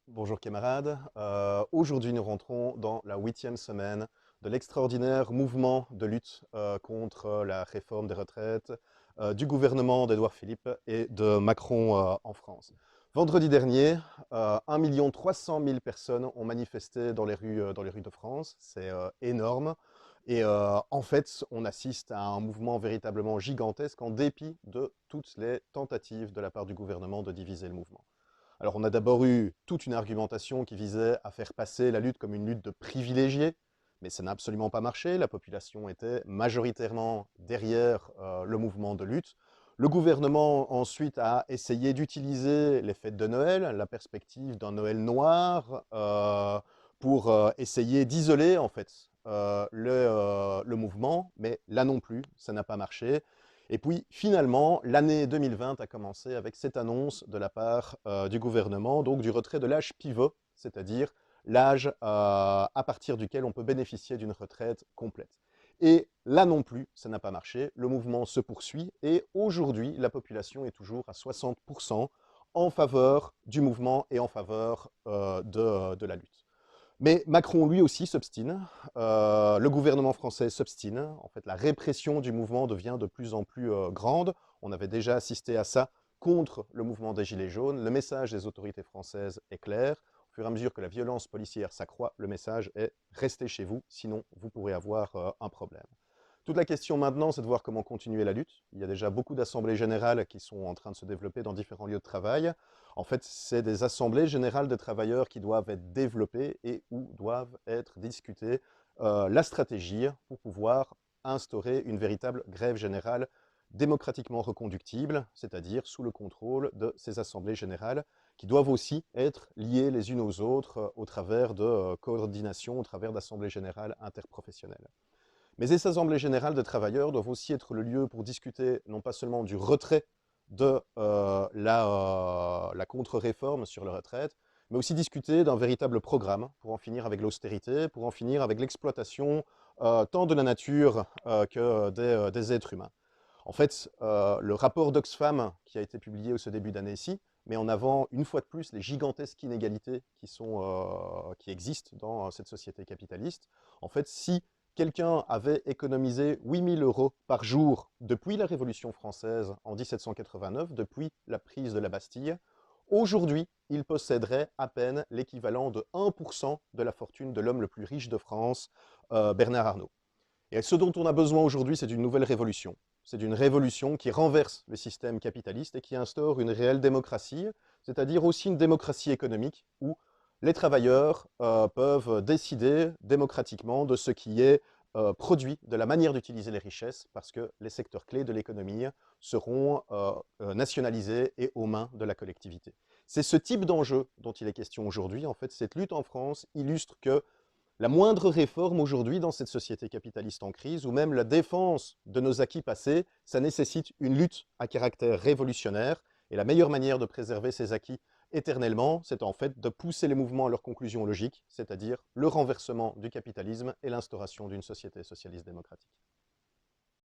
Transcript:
Bonjour camarades, aujourd'hui nous rentrons dans la 8e semaine de l'extraordinaire mouvement de lutte contre la réforme des retraites du gouvernement d'Édouard Philippe et de Macron en France. Vendredi dernier, 1 300 000 personnes ont manifesté dans les rues de France, c'est énorme. Et en fait, on assiste à un mouvement véritablement gigantesque en dépit de toutes les tentatives de la part du gouvernement de diviser le mouvement. Alors on a d'abord eu toute une argumentation qui visait à faire passer la lutte comme une lutte de privilégiés, mais ça n'a absolument pas marché. La population était majoritairement derrière le mouvement de lutte. Le gouvernement ensuite a essayé d'utiliser les fêtes de Noël, la perspective d'un Noël noir, pour essayer d'isoler en fait le mouvement, mais là non plus, ça n'a pas marché. Et puis finalement, l'année 2020 a commencé avec cette annonce de la part du gouvernement, donc du retrait de l'âge pivot, c'est-à-dire l'âge à partir duquel on peut bénéficier d'une retraite complète. Et là non plus, ça n'a pas marché, le mouvement se poursuit et aujourd'hui, la population est toujours à 60% en faveur du mouvement et en faveur de la lutte. Mais Macron, lui aussi, s'obstine. Le gouvernement français s'obstine. En fait, la répression du mouvement devient de plus en plus grande. On avait déjà assisté à ça contre le mouvement des Gilets jaunes. Le message des autorités françaises est clair. Au fur et à mesure que la violence policière s'accroît, le message est « restez chez vous, sinon vous pourrez avoir un problème ». Toute la question maintenant, c'est de voir comment continuer la lutte. Il y a déjà beaucoup d'assemblées générales qui sont en train de se développer dans différents lieux de travail. En fait, c'est des assemblées générales de travailleurs qui doivent être développées et où doivent être discutées la stratégie pour pouvoir instaurer une véritable grève générale démocratiquement reconductible, c'est-à-dire sous le contrôle de ces assemblées générales qui doivent aussi être liées les unes aux autres au travers de coordination, au travers d'assemblées générales interprofessionnelles. Mais ces assemblées générales de travailleurs doivent aussi être le lieu pour discuter non pas seulement du retrait de la contre-réforme sur la retraite, mais aussi discuter d'un véritable programme pour en finir avec l'austérité, pour en finir avec l'exploitation tant de la nature que des êtres humains. En fait, le rapport d'Oxfam qui a été publié au ce début d'année-ci met en avant une fois de plus les gigantesques inégalités qui existent dans cette société capitaliste. En fait, si quelqu'un avait économisé 8 000 € par jour depuis la Révolution française en 1789, depuis la prise de la Bastille, aujourd'hui, il posséderait à peine l'équivalent de 1% de la fortune de l'homme le plus riche de France, Bernard Arnault. Et ce dont on a besoin aujourd'hui, c'est d'une nouvelle révolution. C'est d'une révolution qui renverse le système capitaliste et qui instaure une réelle démocratie, c'est-à-dire aussi une démocratie économique où les travailleurs peuvent décider démocratiquement de ce qui est produit, de la manière d'utiliser les richesses, parce que les secteurs clés de l'économie seront nationalisés et aux mains de la collectivité. C'est ce type d'enjeu dont il est question aujourd'hui. En fait, cette lutte en France illustre que la moindre réforme aujourd'hui dans cette société capitaliste en crise, ou même la défense de nos acquis passés, ça nécessite une lutte à caractère révolutionnaire. Et la meilleure manière de préserver ces acquis éternellement, c'est en fait de pousser les mouvements à leur conclusion logique, c'est-à-dire le renversement du capitalisme et l'instauration d'une société socialiste démocratique.